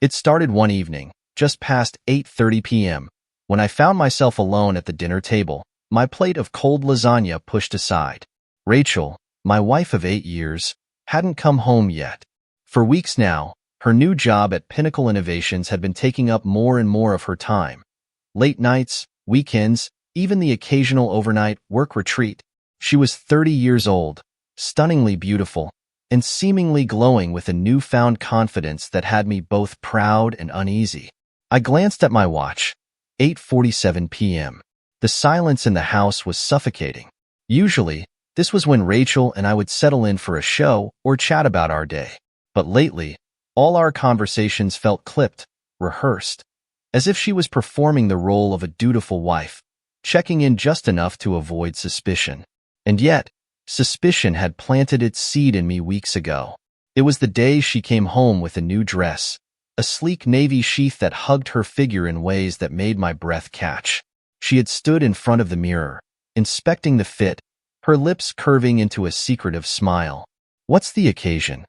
It started one evening, just past 8:30 p.m., when I found myself alone at the dinner table, my plate of cold lasagna pushed aside. Rachel, my wife of 8 years, hadn't come home yet. For weeks now, her new job at Pinnacle Innovations had been taking up more and more of her time. Late nights, weekends, even the occasional overnight work retreat. She was 30 years old, stunningly beautiful, and seemingly glowing with a newfound confidence that had me both proud and uneasy. I glanced at my watch. 8:47 p.m. The silence in the house was suffocating. Usually, this was when Rachel and I would settle in for a show or chat about our day. But lately, all our conversations felt clipped, rehearsed, as if she was performing the role of a dutiful wife, checking in just enough to avoid suspicion. And yet, suspicion had planted its seed in me weeks ago. It was the day she came home with a new dress, a sleek navy sheath that hugged her figure in ways that made my breath catch. She had stood in front of the mirror, inspecting the fit, her lips curving into a secretive smile. "What's the occasion?"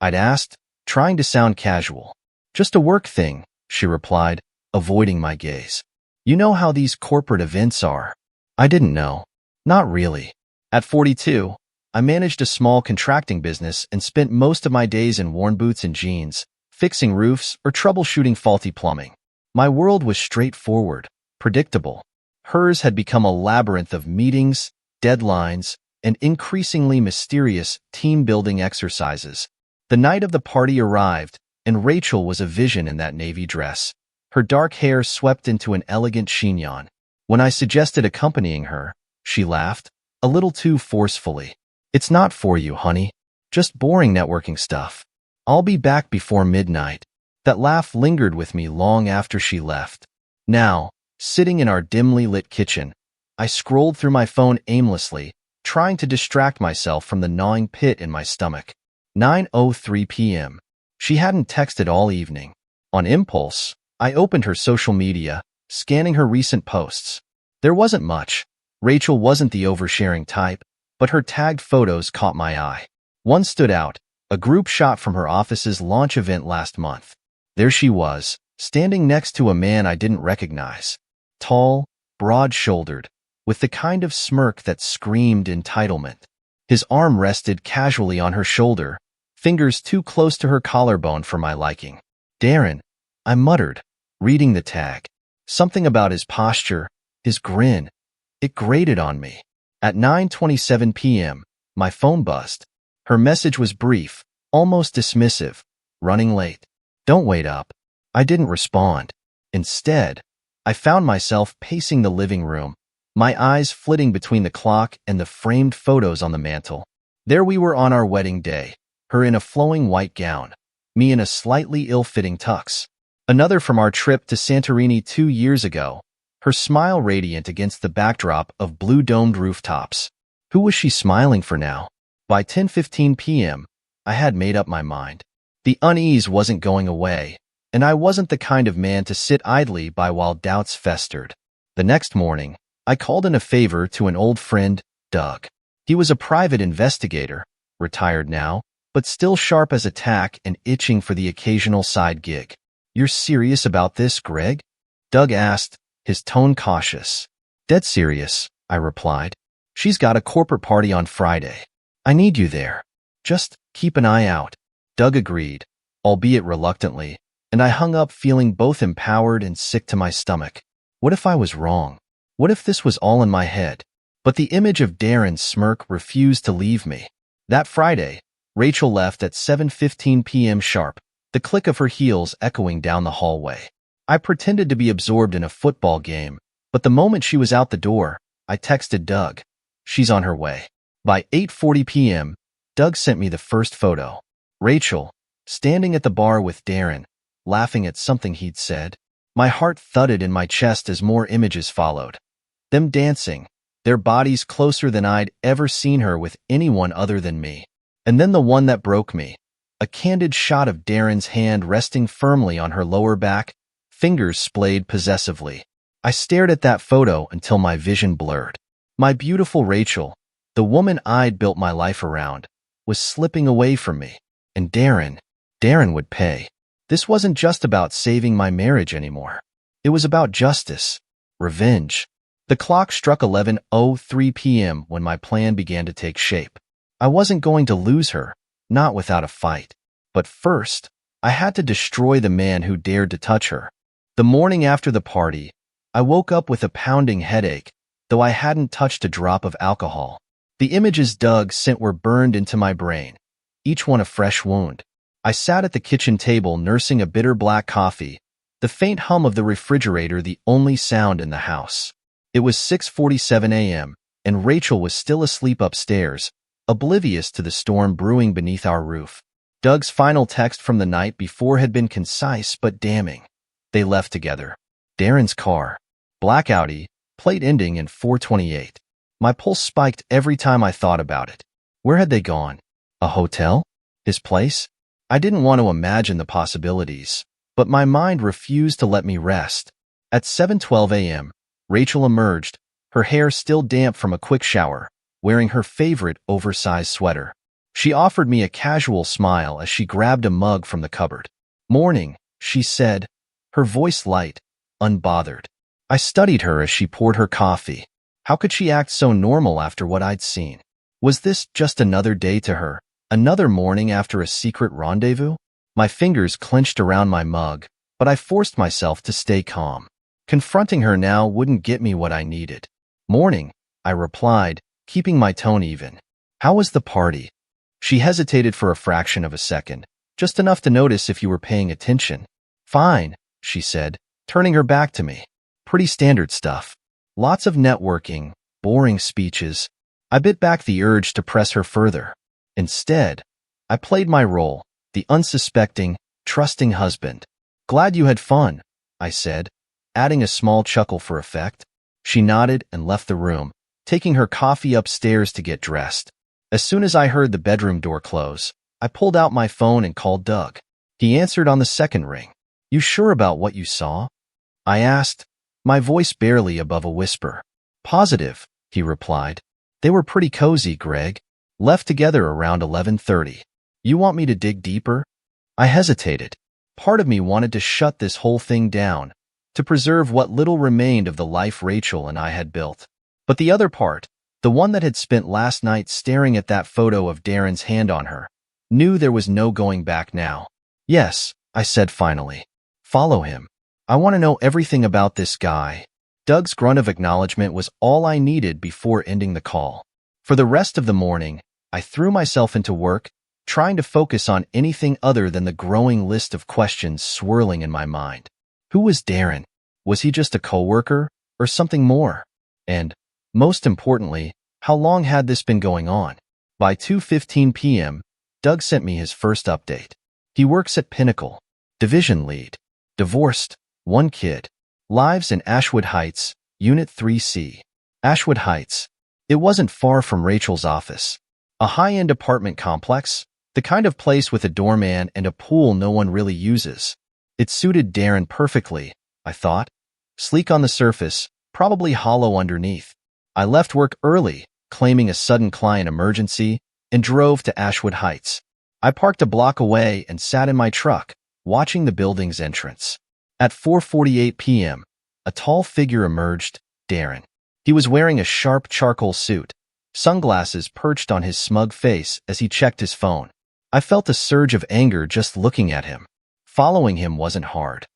I'd asked, trying to sound casual. "Just a work thing," she replied, avoiding my gaze. "You know how these corporate events are." I didn't know. Not really. At 42, I managed a small contracting business and spent most of my days in worn boots and jeans, fixing roofs or troubleshooting faulty plumbing. My world was straightforward, predictable. Hers had become a labyrinth of meetings, deadlines, and increasingly mysterious team-building exercises. The night of the party arrived, and Rachel was a vision in that navy dress, her dark hair swept into an elegant chignon. When I suggested accompanying her, she laughed, a little too forcefully. "It's not for you, honey. Just boring networking stuff. I'll be back before midnight." That laugh lingered with me long after she left. Now, sitting in our dimly lit kitchen, I scrolled through my phone aimlessly, trying to distract myself from the gnawing pit in my stomach. 9:03 p.m. She hadn't texted all evening. On impulse, I opened her social media, scanning her recent posts. There wasn't much. Rachel wasn't the oversharing type, but her tagged photos caught my eye. One stood out, a group shot from her office's launch event last month. There she was, standing next to a man I didn't recognize. Tall, broad-shouldered, with the kind of smirk that screamed entitlement. His arm rested casually on her shoulder, fingers too close to her collarbone for my liking. "Darren," I muttered, reading the tag. Something about his posture, his grin. It grated on me. At 9:27 p.m., my phone buzzed. Her message was brief, almost dismissive. "Running late. Don't wait up." I didn't respond. Instead, I found myself pacing the living room, my eyes flitting between the clock and the framed photos on the mantel. There we were on our wedding day, her in a flowing white gown, me in a slightly ill-fitting tux. Another from our trip to Santorini 2 years ago, her smile radiant against the backdrop of blue-domed rooftops. Who was she smiling for now? By 10:15 p.m., I had made up my mind. The unease wasn't going away, and I wasn't the kind of man to sit idly by while doubts festered. The next morning, I called in a favor to an old friend, Doug. He was a private investigator, retired now, but still sharp as a tack and itching for the occasional side gig. "You're serious about this, Greg?" Doug asked, his tone cautious. "Dead serious," I replied. "She's got a corporate party on Friday. I need you there. Just keep an eye out." Doug agreed, albeit reluctantly, and I hung up feeling both empowered and sick to my stomach. What if I was wrong? What if this was all in my head? But the image of Darren's smirk refused to leave me. That Friday, Rachel left at 7:15 p.m. sharp, the click of her heels echoing down the hallway. I pretended to be absorbed in a football game, but the moment she was out the door, I texted Doug. "She's on her way." By 8:40 p.m., Doug sent me the first photo. Rachel, standing at the bar with Darren, laughing at something he'd said. My heart thudded in my chest as more images followed. Them dancing, their bodies closer than I'd ever seen her with anyone other than me. And then the one that broke me, a candid shot of Darren's hand resting firmly on her lower back, fingers splayed possessively. I stared at that photo until my vision blurred. My beautiful Rachel, the woman I'd built my life around, was slipping away from me. And Darren would pay. This wasn't just about saving my marriage anymore. It was about justice, revenge. The clock struck 11:03 p.m. when my plan began to take shape. I wasn't going to lose her, not without a fight. But first, I had to destroy the man who dared to touch her. The morning after the party, I woke up with a pounding headache, though I hadn't touched a drop of alcohol. The images Doug sent were burned into my brain, each one a fresh wound. I sat at the kitchen table nursing a bitter black coffee, the faint hum of the refrigerator the only sound in the house. It was 6:47 a.m., and Rachel was still asleep upstairs, oblivious to the storm brewing beneath our roof. Doug's final text from the night before had been concise but damning. They left together. Darren's car. Black Audi, plate ending in 428. My pulse spiked every time I thought about it. Where had they gone? A hotel? His place? I didn't want to imagine the possibilities, but my mind refused to let me rest. At 7:12 a.m., Rachel emerged, her hair still damp from a quick shower, wearing her favorite oversized sweater. She offered me a casual smile as she grabbed a mug from the cupboard. "Morning," she said, her voice light, unbothered. I studied her as she poured her coffee. How could she act so normal after what I'd seen? Was this just another day to her, another morning after a secret rendezvous? My fingers clenched around my mug, but I forced myself to stay calm. Confronting her now wouldn't get me what I needed. "Morning," I replied, keeping my tone even. "How was the party?" She hesitated for a fraction of a second, just enough to notice if you were paying attention. "Fine," she said, turning her back to me. "Pretty standard stuff. Lots of networking, boring speeches." I bit back the urge to press her further. Instead, I played my role, the unsuspecting, trusting husband. "Glad you had fun," I said, adding a small chuckle for effect. She nodded and left the room, taking her coffee upstairs to get dressed. As soon as I heard the bedroom door close, I pulled out my phone and called Doug. He answered on the second ring. "You sure about what you saw?" I asked, my voice barely above a whisper. "Positive," he replied. "They were pretty cozy, Greg. Left together around 11:30. You want me to dig deeper?" I hesitated. Part of me wanted to shut this whole thing down, to preserve what little remained of the life Rachel and I had built. But the other part, the one that had spent last night staring at that photo of Darren's hand on her, knew there was no going back now. "Yes," I said finally. "Follow him. I want to know everything about this guy." Doug's grunt of acknowledgement was all I needed before ending the call. For the rest of the morning, I threw myself into work, trying to focus on anything other than the growing list of questions swirling in my mind. Who was Darren? Was he just a coworker, or something more? And, most importantly, how long had this been going on? By 2:15 p.m., Doug sent me his first update. He works at Pinnacle, division lead, divorced, 1 kid, lives in Ashwood Heights, Unit 3C. Ashwood Heights. It wasn't far from Rachel's office. A high-end apartment complex, the kind of place with a doorman and a pool no one really uses. It suited Darren perfectly, I thought. Sleek on the surface, probably hollow underneath. I left work early, claiming a sudden client emergency, and drove to Ashwood Heights. I parked a block away and sat in my truck, watching the building's entrance. At 4:48 p.m., a tall figure emerged, Darren. He was wearing a sharp charcoal suit, sunglasses perched on his smug face as he checked his phone. I felt a surge of anger just looking at him. Following him wasn't hard.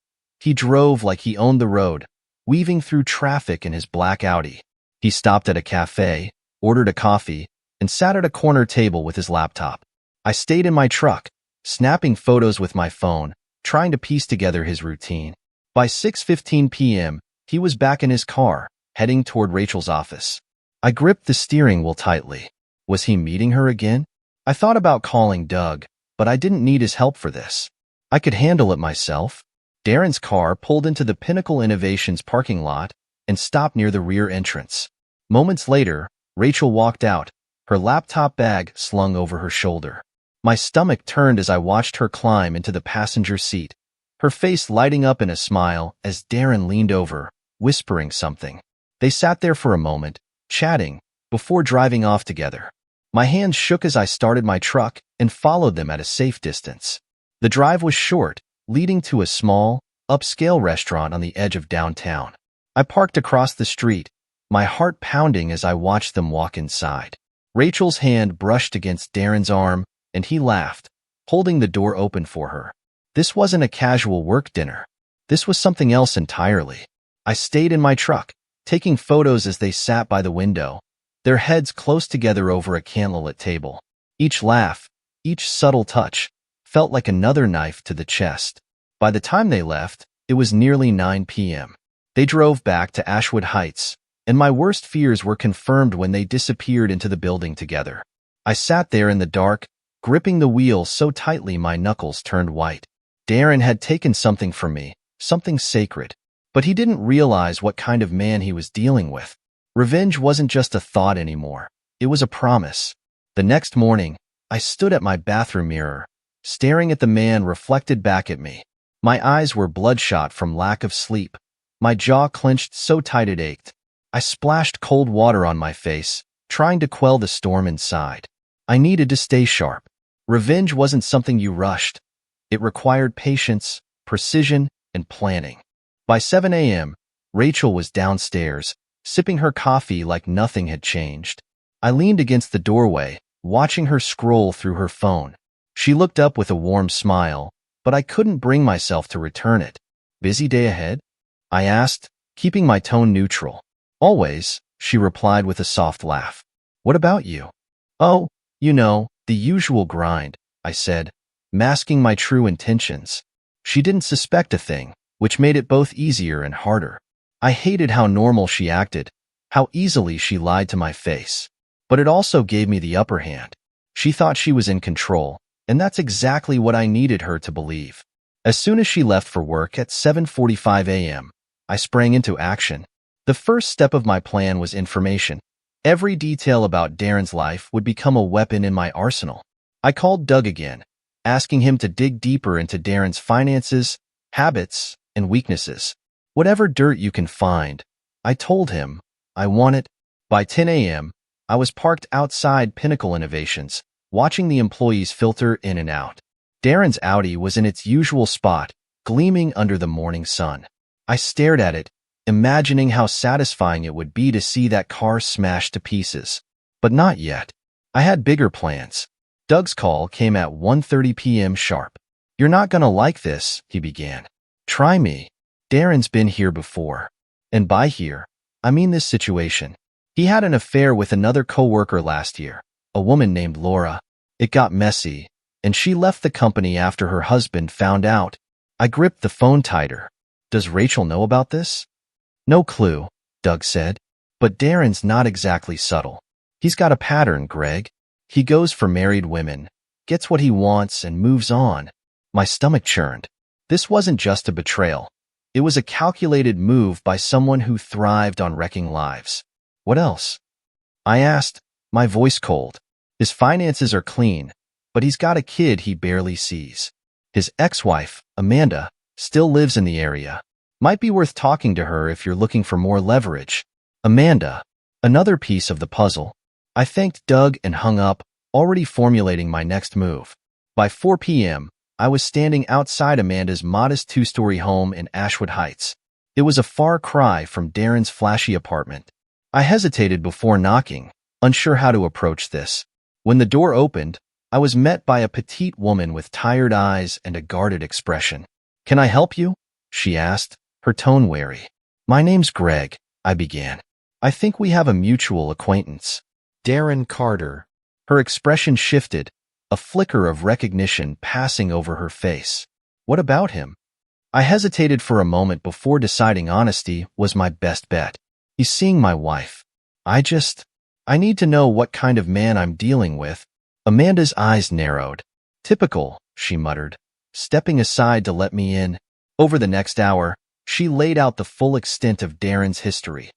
He drove like he owned the road, weaving through traffic in his black Audi. He stopped at a cafe, ordered a coffee, and sat at a corner table with his laptop. I stayed in my truck, snapping photos with my phone, trying to piece together his routine. By 6:15 p.m., he was back in his car, heading toward Rachel's office. I gripped the steering wheel tightly. Was he meeting her again? I thought about calling Doug, but I didn't need his help for this. I could handle it myself. Darren's car pulled into the Pinnacle Innovations parking lot and stopped near the rear entrance. Moments later, Rachel walked out, her laptop bag slung over her shoulder. My stomach turned as I watched her climb into the passenger seat, her face lighting up in a smile as Darren leaned over, whispering something. They sat there for a moment, chatting, before driving off together. My hands shook as I started my truck and followed them at a safe distance. The drive was short, leading to a small, upscale restaurant on the edge of downtown. I parked across the street, my heart pounding as I watched them walk inside. Rachel's hand brushed against Darren's arm, and he laughed, holding the door open for her. This wasn't a casual work dinner. This was something else entirely. I stayed in my truck, taking photos as they sat by the window, their heads close together over a candlelit table. Each laugh, each subtle touch, felt like another knife to the chest. By the time they left, it was nearly 9 p.m. They drove back to Ashwood Heights, and my worst fears were confirmed when they disappeared into the building together. I sat there in the dark, gripping the wheel so tightly my knuckles turned white. Darren had taken something from me, something sacred, but he didn't realize what kind of man he was dealing with. Revenge wasn't just a thought anymore. It was a promise. The next morning, I stood at my bathroom mirror, staring at the man reflected back at me. My eyes were bloodshot from lack of sleep. My jaw clenched so tight it ached. I splashed cold water on my face, trying to quell the storm inside. I needed to stay sharp. Revenge wasn't something you rushed. It required patience, precision, and planning. By 7 a.m., Rachel was downstairs, sipping her coffee like nothing had changed. I leaned against the doorway, watching her scroll through her phone. She looked up with a warm smile, but I couldn't bring myself to return it. "Busy day ahead?" I asked, keeping my tone neutral. "Always," she replied with a soft laugh. "What about you?" "Oh, you know, the usual grind," I said, masking my true intentions. She didn't suspect a thing, which made it both easier and harder. I hated how normal she acted, how easily she lied to my face. But it also gave me the upper hand. She thought she was in control, and that's exactly what I needed her to believe. As soon as she left for work at 7:45 a.m., I sprang into action. The first step of my plan was information. Every detail about Darren's life would become a weapon in my arsenal. I called Doug again, asking him to dig deeper into Darren's finances, habits, and weaknesses. "Whatever dirt you can find," I told him. I want it. By 10 a.m., I was parked outside Pinnacle Innovations, watching the employees filter in and out. Darren's Audi was in its usual spot, gleaming under the morning sun. I stared at it, imagining how satisfying it would be to see that car smashed to pieces. But not yet. I had bigger plans. Doug's call came at 1:30 p.m. sharp. "You're not gonna like this," he began. "Try me. Darren's been here before. And by here, I mean this situation. He had an affair with another coworker last year, a woman named Laura. It got messy, and she left the company after her husband found out." I gripped the phone tighter. "Does Rachel know about this?" "No clue," Doug said. "But Darren's not exactly subtle. He's got a pattern, Greg. He goes for married women, gets what he wants, and moves on." My stomach churned. This wasn't just a betrayal. It was a calculated move by someone who thrived on wrecking lives. "What else?" I asked, my voice cold. "His finances are clean, but he's got a kid he barely sees. His ex-wife, Amanda, still lives in the area. Might be worth talking to her if you're looking for more leverage." Amanda, another piece of the puzzle. I thanked Doug and hung up, already formulating my next move. By 4 p.m., I was standing outside Amanda's modest two-story home in Ashwood Heights. It was a far cry from Darren's flashy apartment. I hesitated before knocking, unsure how to approach this. When the door opened, I was met by a petite woman with tired eyes and a guarded expression. "Can I help you?" she asked, her tone wary. "My name's Greg," I began. "I think we have a mutual acquaintance." "Darren Carter." Her expression shifted, a flicker of recognition passing over her face. "What about him?" I hesitated for a moment before deciding honesty was my best bet. "He's seeing my wife. I need to know what kind of man I'm dealing with." Amanda's eyes narrowed. "Typical," she muttered, stepping aside to let me in. Over the next hour, she laid out the full extent of Darren's history.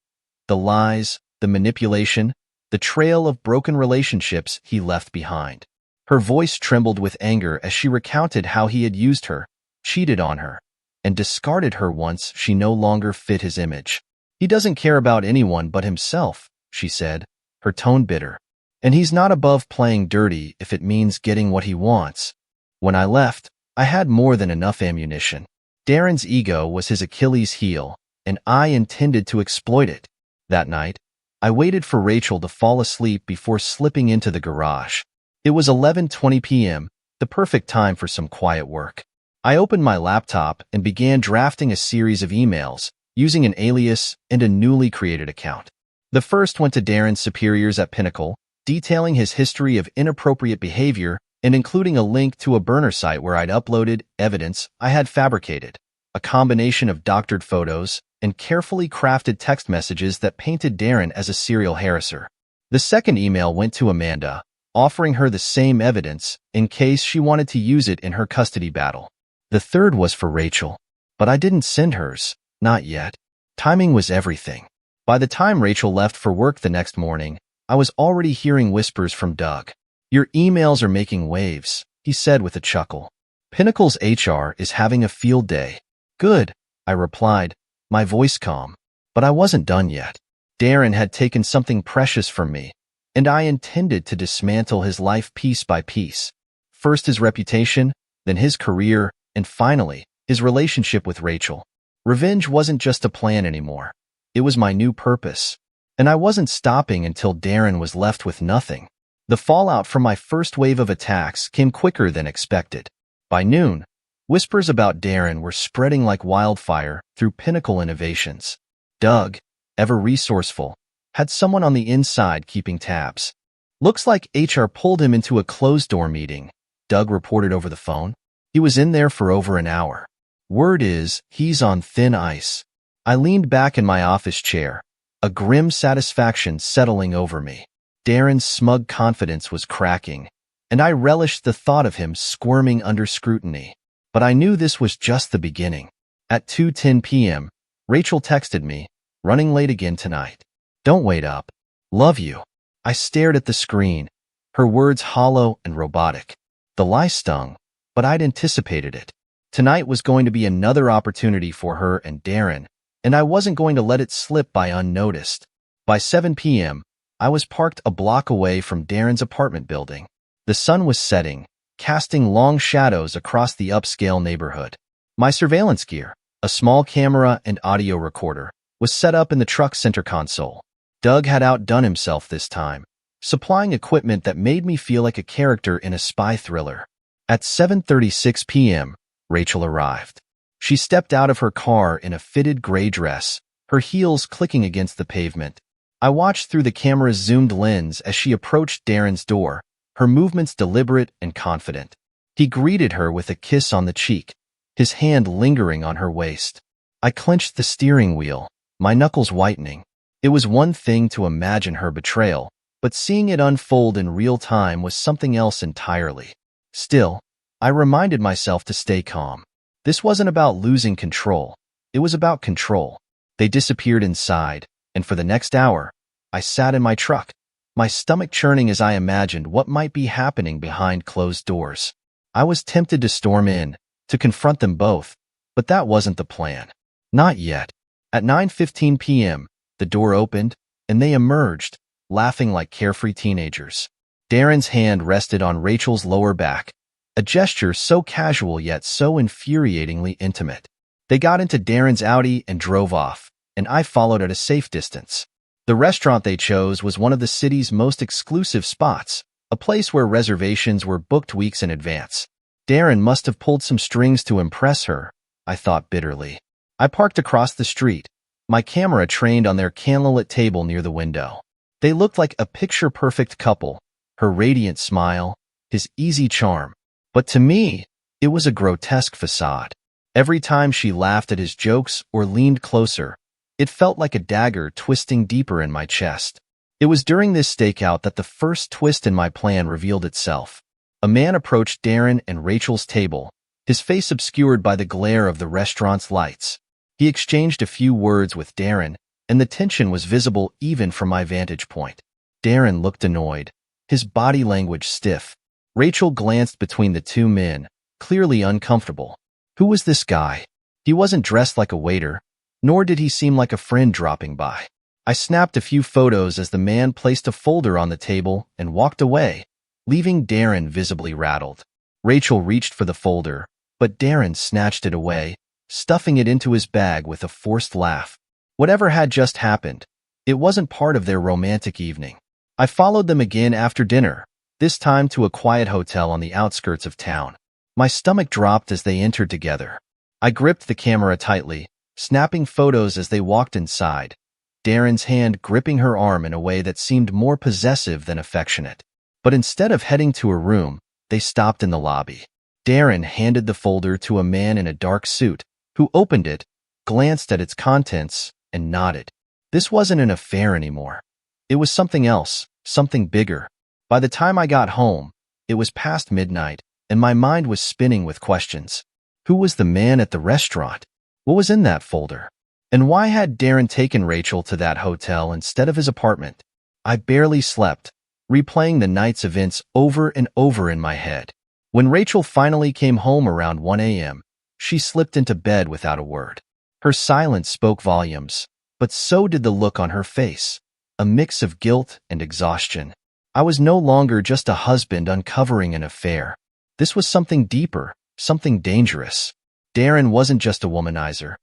The lies, the manipulation, the trail of broken relationships he left behind. Her voice trembled with anger as she recounted how he had used her, cheated on her, and discarded her once she no longer fit his image. "He doesn't care about anyone but himself," she said, her tone bitter. "And he's not above playing dirty if it means getting what he wants." When I left, I had more than enough ammunition. Darren's ego was his Achilles heel, and I intended to exploit it. That night, I waited for Rachel to fall asleep before slipping into the garage. It was 11:20 p.m., the perfect time for some quiet work. I opened my laptop and began drafting a series of emails, using an alias and a newly created account. The first went to Darren's superiors at Pinnacle, detailing his history of inappropriate behavior and including a link to a burner site where I'd uploaded evidence I had fabricated, a combination of doctored photos and carefully crafted text messages that painted Darren as a serial harasser. The second email went to Amanda, offering her the same evidence in case she wanted to use it in her custody battle. The third was for Rachel, but I didn't send hers, not yet. Timing was everything. By the time Rachel left for work the next morning, I was already hearing whispers from Doug. "Your emails are making waves," he said with a chuckle. "Pinnacle's HR is having a field day." "Good," I replied, my voice calm. But I wasn't done yet. Darren had taken something precious from me, and I intended to dismantle his life piece by piece. First his reputation, then his career, and finally, his relationship with Rachel. Revenge wasn't just a plan anymore. It was my new purpose. And I wasn't stopping until Darren was left with nothing. The fallout from my first wave of attacks came quicker than expected. By noon, whispers about Darren were spreading like wildfire through Pinnacle Innovations. Doug, ever resourceful, had someone on the inside keeping tabs. "Looks like HR pulled him into a closed-door meeting," Doug reported over the phone. "He was in there for over an hour. Word is, he's on thin ice." I leaned back in my office chair, a grim satisfaction settling over me. Darren's smug confidence was cracking, and I relished the thought of him squirming under scrutiny. But I knew this was just the beginning. At 2:10 p.m., Rachel texted me, "Running late again tonight. Don't wait up. Love you." I stared at the screen, her words hollow and robotic. The lie stung, but I'd anticipated it. Tonight was going to be another opportunity for her and Darren, and I wasn't going to let it slip by unnoticed. By 7 p.m., I was parked a block away from Darren's apartment building. The sun was setting, casting long shadows across the upscale neighborhood. My surveillance gear, a small camera and audio recorder, was set up in the truck's center console. Doug had outdone himself this time, supplying equipment that made me feel like a character in a spy thriller. At 7:36 p.m., Rachel arrived. She stepped out of her car in a fitted gray dress, her heels clicking against the pavement. I watched through the camera's zoomed lens as she approached Darren's door, her movements deliberate and confident. He greeted her with a kiss on the cheek, his hand lingering on her waist. I clenched the steering wheel, my knuckles whitening. It was one thing to imagine her betrayal, but seeing it unfold in real time was something else entirely. Still, I reminded myself to stay calm. This wasn't about losing control. It was about control. They disappeared inside, and for the next hour, I sat in my truck, my stomach churning as I imagined what might be happening behind closed doors. I was tempted to storm in, to confront them both, but that wasn't the plan. Not yet. At 9:15 p.m., the door opened, and they emerged, laughing like carefree teenagers. Darren's hand rested on Rachel's lower back, a gesture so casual yet so infuriatingly intimate. They got into Darren's Audi and drove off, and I followed at a safe distance. The restaurant they chose was one of the city's most exclusive spots, a place where reservations were booked weeks in advance. Darren must have pulled some strings to impress her, I thought bitterly. I parked across the street, my camera trained on their candlelit table near the window. They looked like a picture-perfect couple, her radiant smile, his easy charm. But to me, it was a grotesque facade. Every time she laughed at his jokes or leaned closer, it felt like a dagger twisting deeper in my chest. It was during this stakeout that the first twist in my plan revealed itself. A man approached Darren and Rachel's table, his face obscured by the glare of the restaurant's lights. He exchanged a few words with Darren, and the tension was visible even from my vantage point. Darren looked annoyed, his body language stiff. Rachel glanced between the two men, clearly uncomfortable. Who was this guy? He wasn't dressed like a waiter, nor did he seem like a friend dropping by. I snapped a few photos as the man placed a folder on the table and walked away, leaving Darren visibly rattled. Rachel reached for the folder, but Darren snatched it away, stuffing it into his bag with a forced laugh. Whatever had just happened, it wasn't part of their romantic evening. I followed them again after dinner, this time to a quiet hotel on the outskirts of town. My stomach dropped as they entered together. I gripped the camera tightly, snapping photos as they walked inside, Darren's hand gripping her arm in a way that seemed more possessive than affectionate. But instead of heading to a room, they stopped in the lobby. Darren handed the folder to a man in a dark suit, who opened it, glanced at its contents, and nodded. This wasn't an affair anymore. It was something else, something bigger. By the time I got home, it was past midnight, and my mind was spinning with questions. Who was the man at the restaurant? What was in that folder? And why had Darren taken Rachel to that hotel instead of his apartment? I barely slept, replaying the night's events over and over in my head. When Rachel finally came home around 1 a.m., she slipped into bed without a word. Her silence spoke volumes, but so did the look on her face, a mix of guilt and exhaustion. I was no longer just a husband uncovering an affair. This was something deeper, something dangerous. Darren wasn't just a womanizer.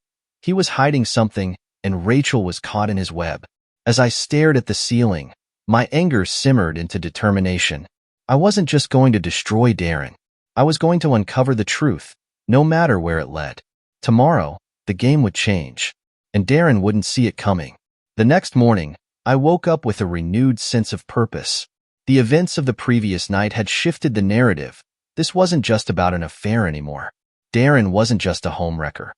He was hiding something, and Rachel was caught in his web. As I stared at the ceiling, my anger simmered into determination. I wasn't just going to destroy Darren. I was going to uncover the truth, no matter where it led. Tomorrow, the game would change, and Darren wouldn't see it coming. The next morning, I woke up with a renewed sense of purpose. The events of the previous night had shifted the narrative. This wasn't just about an affair anymore. Darren wasn't just a homewrecker.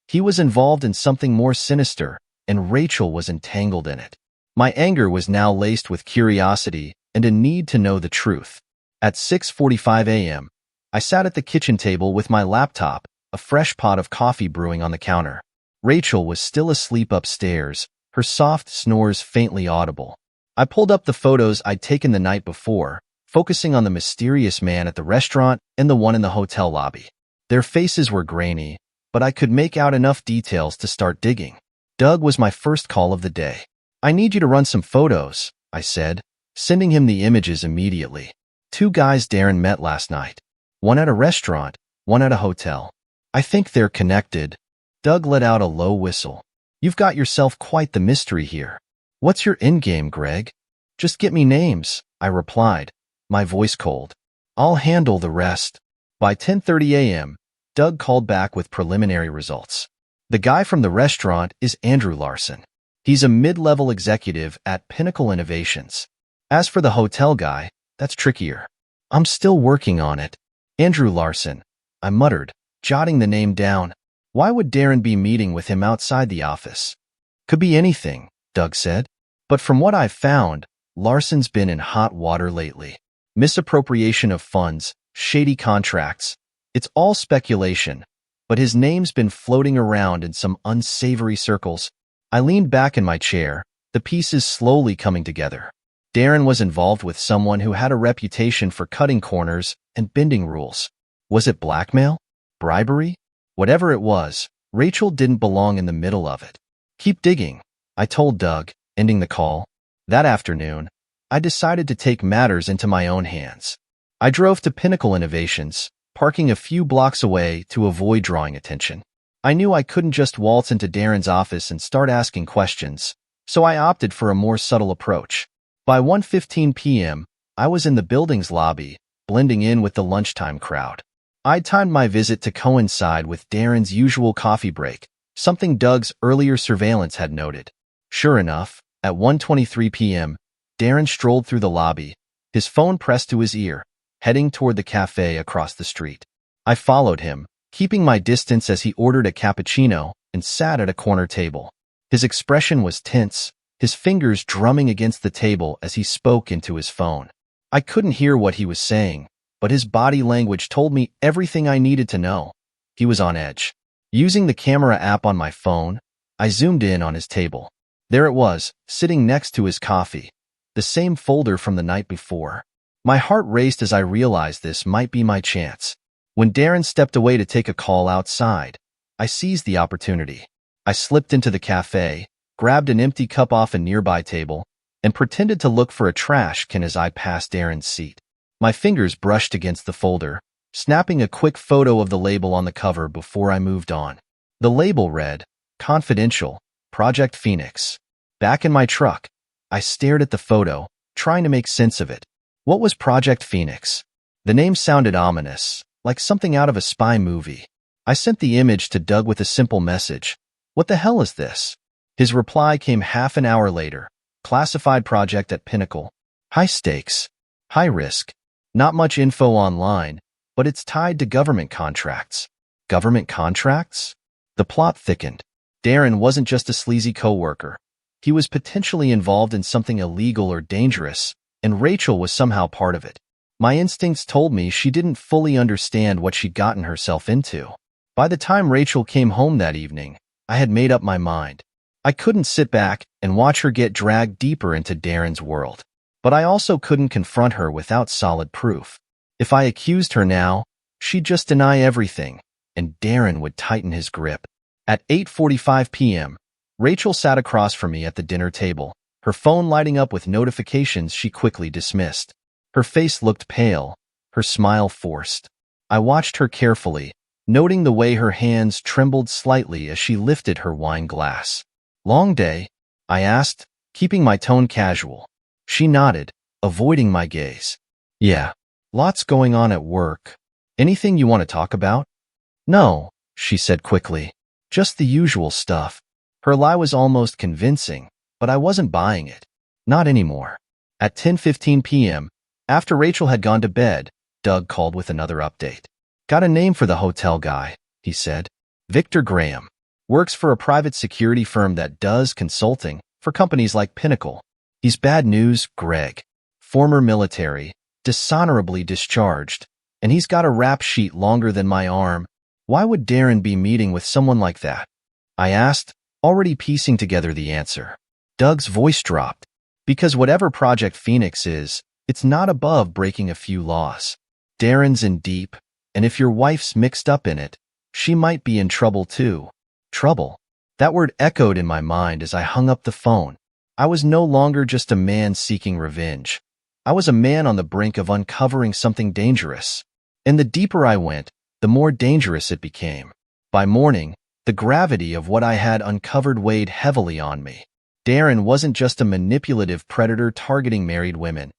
He was involved in something more sinister, and Rachel was entangled in it. My anger was now laced with curiosity and a need to know the truth. At 6:45 a.m., I sat at the kitchen table with my laptop, a fresh pot of coffee brewing on the counter. Rachel was still asleep upstairs, her soft snores faintly audible. I pulled up the photos I'd taken the night before, focusing on the mysterious man at the restaurant and the one in the hotel lobby. Their faces were grainy, but I could make out enough details to start digging. Doug was my first call of the day. "I need you to run some photos," I said, sending him the images immediately. 2 guys Darren met last night. One at a restaurant, one at a hotel. "I think they're connected." Doug let out a low whistle. "You've got yourself quite the mystery here. What's your endgame, Greg?" "Just get me names," I replied, my voice cold. "I'll handle the rest." By 10:30 a.m., Doug called back with preliminary results. The guy from the restaurant is Andrew Larson. He's a mid-level executive at Pinnacle Innovations. As for the hotel guy, that's trickier. "I'm still working on it." "Andrew Larson," I muttered, jotting the name down. Why would Darren be meeting with him outside the office? "Could be anything," Doug said. "But from what I've found, Larson's been in hot water lately. Misappropriation of funds, shady contracts. It's all speculation, but his name's been floating around in some unsavory circles." I leaned back in my chair, the pieces slowly coming together. Darren was involved with someone who had a reputation for cutting corners and bending rules. Was it blackmail? Bribery? Whatever it was, Rachel didn't belong in the middle of it. "Keep digging," I told Doug, ending the call. That afternoon, I decided to take matters into my own hands. I drove to Pinnacle Innovations, parking a few blocks away to avoid drawing attention. I knew I couldn't just waltz into Darren's office and start asking questions, so I opted for a more subtle approach. By 1:15 p.m., I was in the building's lobby, blending in with the lunchtime crowd. I'd timed my visit to coincide with Darren's usual coffee break, something Doug's earlier surveillance had noted. Sure enough, at 1:23 p.m., Darren strolled through the lobby, his phone pressed to his ear, heading toward the cafe across the street. I followed him, keeping my distance as he ordered a cappuccino and sat at a corner table. His expression was tense, his fingers drumming against the table as he spoke into his phone. I couldn't hear what he was saying, but his body language told me everything I needed to know. He was on edge. Using the camera app on my phone, I zoomed in on his table. There it was, sitting next to his coffee, the same folder from the night before. My heart raced as I realized this might be my chance. When Darren stepped away to take a call outside, I seized the opportunity. I slipped into the cafe, grabbed an empty cup off a nearby table, and pretended to look for a trash can as I passed Darren's seat. My fingers brushed against the folder, snapping a quick photo of the label on the cover before I moved on. The label read, "Confidential, Project Phoenix." Back in my truck, I stared at the photo, trying to make sense of it. What was Project Phoenix? The name sounded ominous, like something out of a spy movie. I sent the image to Doug with a simple message. "What the hell is this?" His reply came half an hour later. "Classified project at Pinnacle. High stakes. High risk. Not much info online, but it's tied to government contracts." Government contracts? The plot thickened. Darren wasn't just a sleazy coworker. He was potentially involved in something illegal or dangerous, and Rachel was somehow part of it. My instincts told me she didn't fully understand what she'd gotten herself into. By the time Rachel came home that evening, I had made up my mind. I couldn't sit back and watch her get dragged deeper into Darren's world. But I also couldn't confront her without solid proof. If I accused her now, she'd just deny everything, and Darren would tighten his grip. At 8:45 p.m., Rachel sat across from me at the dinner table, her phone lighting up with notifications she quickly dismissed. Her face looked pale, her smile forced. I watched her carefully, noting the way her hands trembled slightly as she lifted her wine glass. "Long day?" I asked, keeping my tone casual. She nodded, avoiding my gaze. "Yeah, lots going on at work. Anything you want to talk about?" "No," she said quickly. "Just the usual stuff." Her lie was almost convincing, but I wasn't buying it. Not anymore. At 10:15 p.m., after Rachel had gone to bed, Doug called with another update. "Got a name for the hotel guy," he said. "Victor Graham. Works for a private security firm that does consulting for companies like Pinnacle. He's bad news, Greg. Former military, dishonorably discharged, and he's got a rap sheet longer than my arm. Why would Darren be meeting with someone like that?" I asked, already piecing together the answer. Doug's voice dropped. "Because whatever Project Phoenix is, it's not above breaking a few laws. Darren's in deep, and if your wife's mixed up in it, she might be in trouble too." Trouble. That word echoed in my mind as I hung up the phone. I was no longer just a man seeking revenge. I was a man on the brink of uncovering something dangerous. And the deeper I went, the more dangerous it became. By morning, the gravity of what I had uncovered weighed heavily on me. Darren wasn't just a manipulative predator targeting married women.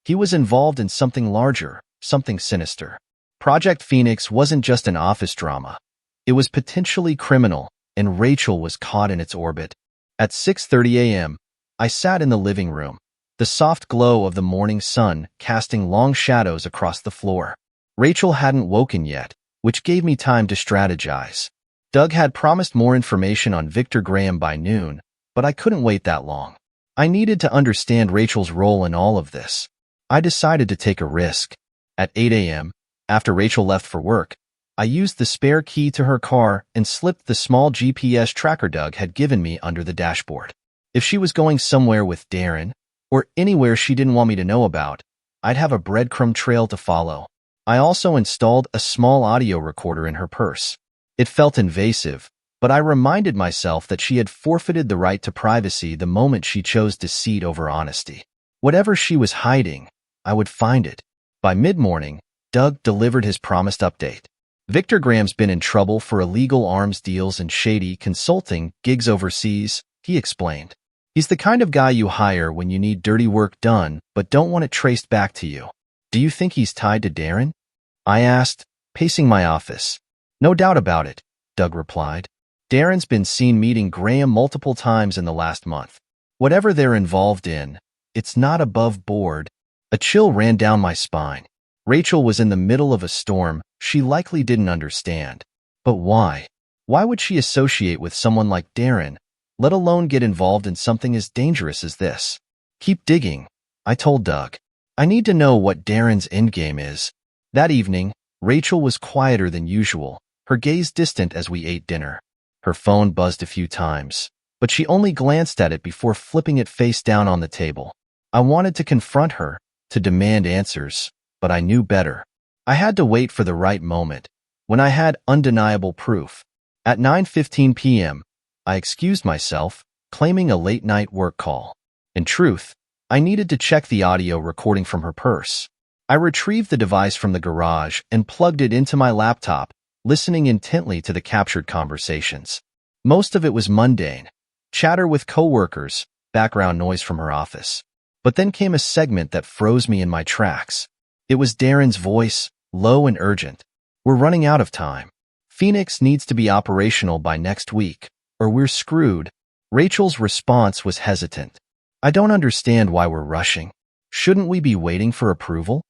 He was involved in something larger, something sinister. Project Phoenix wasn't just an office drama. It was potentially criminal, and Rachel was caught in its orbit. At 6:30 a.m., I sat in the living room, the soft glow of the morning sun casting long shadows across the floor. Rachel hadn't woken yet, which gave me time to strategize. Doug had promised more information on Victor Graham by noon, but I couldn't wait that long. I needed to understand Rachel's role in all of this. I decided to take a risk. At 8 a.m., after Rachel left for work, I used the spare key to her car and slipped the small GPS tracker Doug had given me under the dashboard. If she was going somewhere with Darren, or anywhere she didn't want me to know about, I'd have a breadcrumb trail to follow. I also installed a small audio recorder in her purse. It felt invasive, but I reminded myself that she had forfeited the right to privacy the moment she chose deceit over honesty. Whatever she was hiding, I would find it. By mid-morning, Doug delivered his promised update. Victor Graham's been in trouble for illegal arms deals and shady consulting gigs overseas, he explained. He's the kind of guy you hire when you need dirty work done but don't want it traced back to you. Do you think he's tied to Darren? I asked, pacing my office. No doubt about it, Doug replied. Darren's been seen meeting Graham multiple times in the last month. Whatever they're involved in, it's not above board. A chill ran down my spine. Rachel was in the middle of a storm she likely didn't understand. But why? Why would she associate with someone like Darren, let alone get involved in something as dangerous as this? Keep digging, I told Doug. I need to know what Darren's endgame is. That evening, Rachel was quieter than usual, her gaze distant as we ate dinner. Her phone buzzed a few times, but she only glanced at it before flipping it face down on the table. I wanted to confront her, to demand answers, but I knew better. I had to wait for the right moment, when I had undeniable proof. At 9:15 p.m., I excused myself, claiming a late-night work call. In truth, I needed to check the audio recording from her purse. I retrieved the device from the garage and plugged it into my laptop, listening intently to the captured conversations. Most of it was mundane, chatter with coworkers, background noise from her office. But then came a segment that froze me in my tracks. It was Darren's voice, low and urgent. "We're running out of time. Phoenix needs to be operational by next week, or we're screwed." Rachel's response was hesitant. "I don't understand why we're rushing. Shouldn't we be waiting for approval?"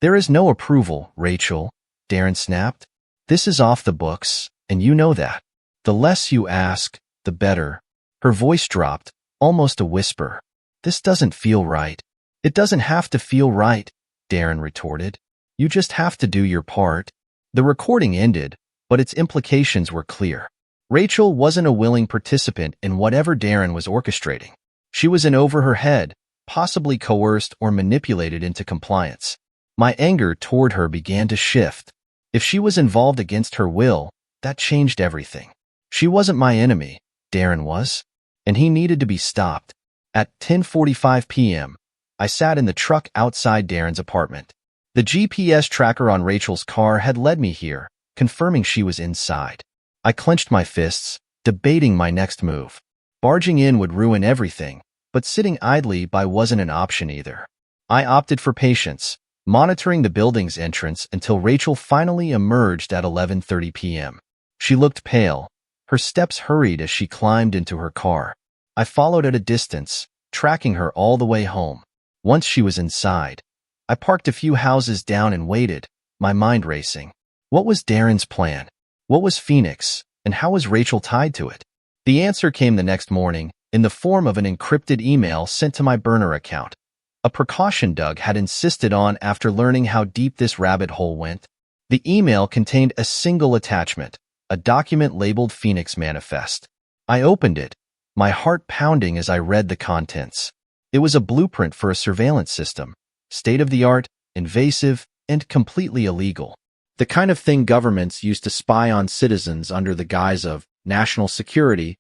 "There is no approval, Rachel," Darren snapped. "This is off the books, and you know that. The less you ask, the better." Her voice dropped, almost a whisper. "This doesn't feel right." "It doesn't have to feel right," Darren retorted. "You just have to do your part." The recording ended, but its implications were clear. Rachel wasn't a willing participant in whatever Darren was orchestrating. She was in over her head, possibly coerced or manipulated into compliance. My anger toward her began to shift. If she was involved against her will, that changed everything. She wasn't my enemy, Darren was, and he needed to be stopped. At 10:45 p.m., I sat in the truck outside Darren's apartment. The GPS tracker on Rachel's car had led me here, confirming she was inside. I clenched my fists, debating my next move. Barging in would ruin everything, but sitting idly by wasn't an option either. I opted for patience, monitoring the building's entrance until Rachel finally emerged at 11:30 p.m. She looked pale. Her steps hurried as she climbed into her car. I followed at a distance, tracking her all the way home. Once she was inside, I parked a few houses down and waited, my mind racing. What was Darren's plan? What was Phoenix, and how was Rachel tied to it? The answer came the next morning, in the form of an encrypted email sent to my burner account. A precaution Doug had insisted on after learning how deep this rabbit hole went. The email contained a single attachment, a document labeled Phoenix Manifest. I opened it, my heart pounding as I read the contents. It was a blueprint for a surveillance system, state-of-the-art, invasive, and completely illegal. The kind of thing governments used to spy on citizens under the guise of national security.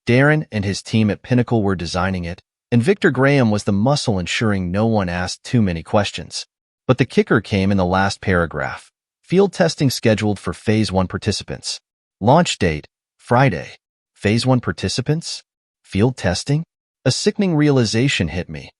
Darren and his team at Pinnacle were designing it, and Victor Graham was the muscle ensuring no one asked too many questions. But the kicker came in the last paragraph. Field testing scheduled for Phase 1 participants. Launch date, Friday. Phase 1 participants? Field testing? A sickening realization hit me.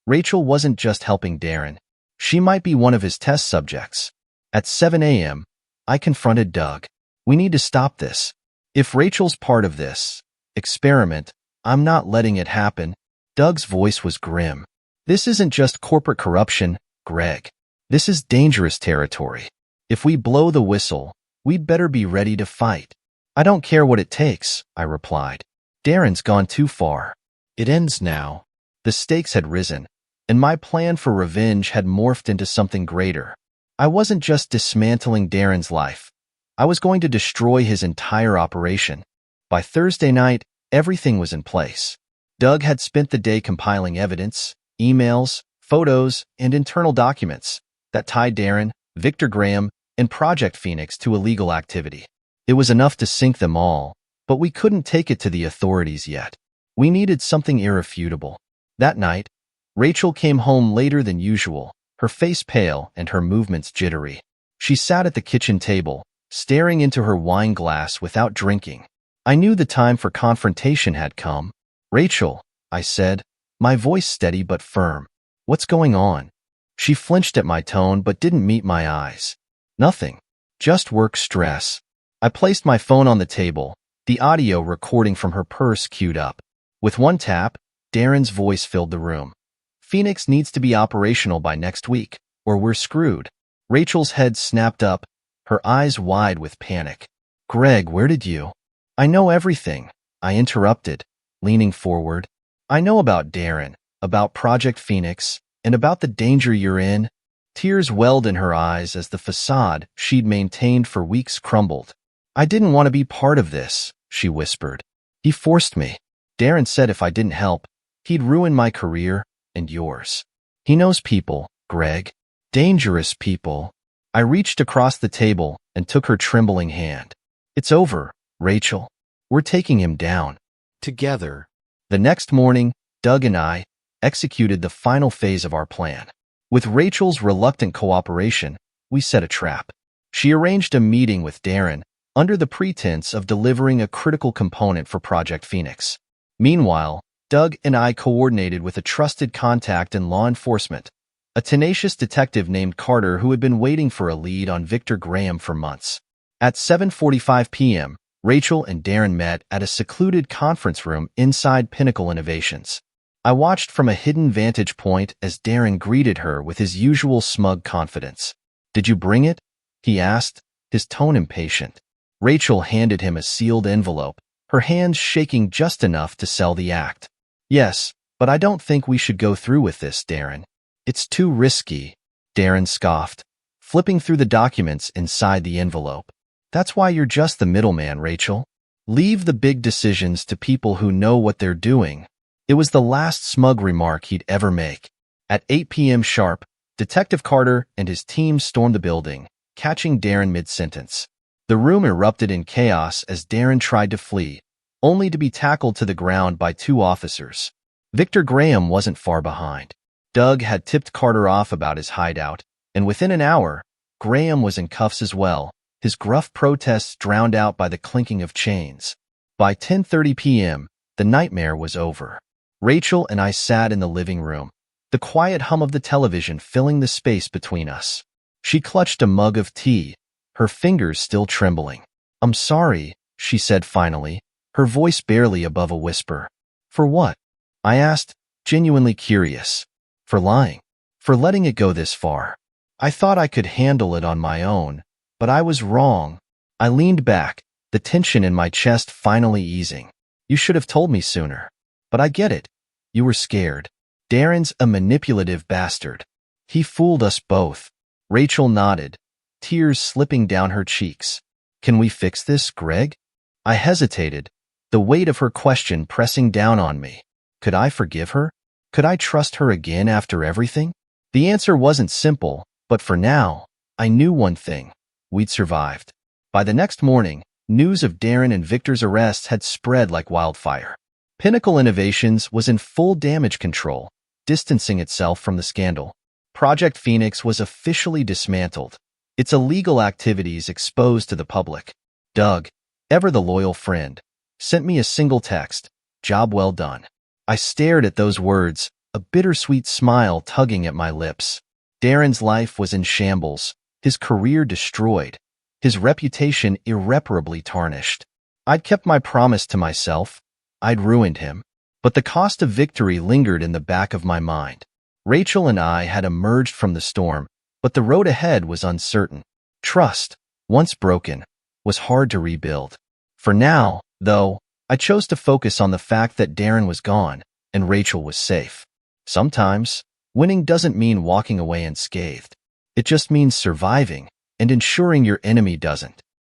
Rachel wasn't just helping Darren. She might be one of his test subjects. At 7 a.m., I confronted Doug. "We need to stop this. If Rachel's part of this experiment, I'm not letting it happen." Doug's voice was grim. "This isn't just corporate corruption, Greg. This is dangerous territory. If we blow the whistle, we'd better be ready to fight." "I don't care what it takes," I replied. "Darren's gone too far. It ends now." The stakes had risen, and my plan for revenge had morphed into something greater. I wasn't just dismantling Darren's life. I was going to destroy his entire operation. By Thursday night, everything was in place. Doug had spent the day compiling evidence, emails, photos, and internal documents that tied Darren, Victor Graham, and Project Phoenix to illegal activity. It was enough to sink them all, but we couldn't take it to the authorities yet. We needed something irrefutable. That night, Rachel came home later than usual, her face pale and her movements jittery. She sat at the kitchen table, staring into her wine glass without drinking. I knew the time for confrontation had come. "Rachel," I said, my voice steady but firm. "What's going on?" She flinched at my tone but didn't meet my eyes. "Nothing. Just work stress." I placed my phone on the table, the audio recording from her purse queued up. With one tap, Darren's voice filled the room. "Phoenix needs to be operational by next week, or we're screwed." Rachel's head snapped up, her eyes wide with panic. "Greg, where did you—" "I know everything," I interrupted, leaning forward. "I know about Darren, about Project Phoenix, and about the danger you're in." Tears welled in her eyes as the facade she'd maintained for weeks crumbled. "I didn't want to be part of this," she whispered. "He forced me. Darren said if I didn't help, he'd ruin my career and yours. He knows people, Greg. Dangerous people." I reached across the table and took her trembling hand. "It's over, Rachel. We're taking him down. Together." The next morning, Doug and I executed the final phase of our plan. With Rachel's reluctant cooperation, we set a trap. She arranged a meeting with Darren under the pretense of delivering a critical component for Project Phoenix. Meanwhile, Doug and I coordinated with a trusted contact in law enforcement, a tenacious detective named Carter who had been waiting for a lead on Victor Graham for months. At 7:45 p.m., Rachel and Darren met at a secluded conference room inside Pinnacle Innovations. I watched from a hidden vantage point as Darren greeted her with his usual smug confidence. "Did you bring it?" he asked, his tone impatient. Rachel handed him a sealed envelope, her hands shaking just enough to sell the act. "Yes, but I don't think we should go through with this, Darren. It's too risky," Darren scoffed, flipping through the documents inside the envelope. "That's why you're just the middleman, Rachel. Leave the big decisions to people who know what they're doing." It was the last smug remark he'd ever make. At 8 p.m. sharp, Detective Carter and his team stormed the building, catching Darren mid-sentence. The room erupted in chaos as Darren tried to flee, only to be tackled to the ground by two officers. Victor Graham wasn't far behind. Doug had tipped Carter off about his hideout, and within an hour, Graham was in cuffs as well, his gruff protests drowned out by the clinking of chains. By 10:30 p.m., the nightmare was over. Rachel and I sat in the living room, the quiet hum of the television filling the space between us. She clutched a mug of tea, her fingers still trembling. "I'm sorry," she said finally, her voice barely above a whisper. "For what?" I asked, genuinely curious. "For lying. For letting it go this far. I thought I could handle it on my own, but I was wrong." I leaned back, the tension in my chest finally easing. "You should have told me sooner. But I get it. You were scared. Darren's a manipulative bastard. He fooled us both." Rachel nodded, tears slipping down her cheeks. "Can we fix this, Greg?" I hesitated, the weight of her question pressing down on me. Could I forgive her? Could I trust her again after everything? The answer wasn't simple, but for now, I knew one thing. We'd survived. By the next morning, news of Darren and Victor's arrests had spread like wildfire. Pinnacle Innovations was in full damage control, distancing itself from the scandal. Project Phoenix was officially dismantled, its illegal activities exposed to the public. Doug, ever the loyal friend, sent me a single text, "Job well done." I stared at those words, a bittersweet smile tugging at my lips. Darren's life was in shambles, his career destroyed, his reputation irreparably tarnished. I'd kept my promise to myself. I'd ruined him. But the cost of victory lingered in the back of my mind. Rachel and I had emerged from the storm, but the road ahead was uncertain. Trust, once broken, was hard to rebuild. For now, though, I chose to focus on the fact that Darren was gone and Rachel was safe. Sometimes, winning doesn't mean walking away unscathed. It just means surviving and ensuring your enemy doesn't.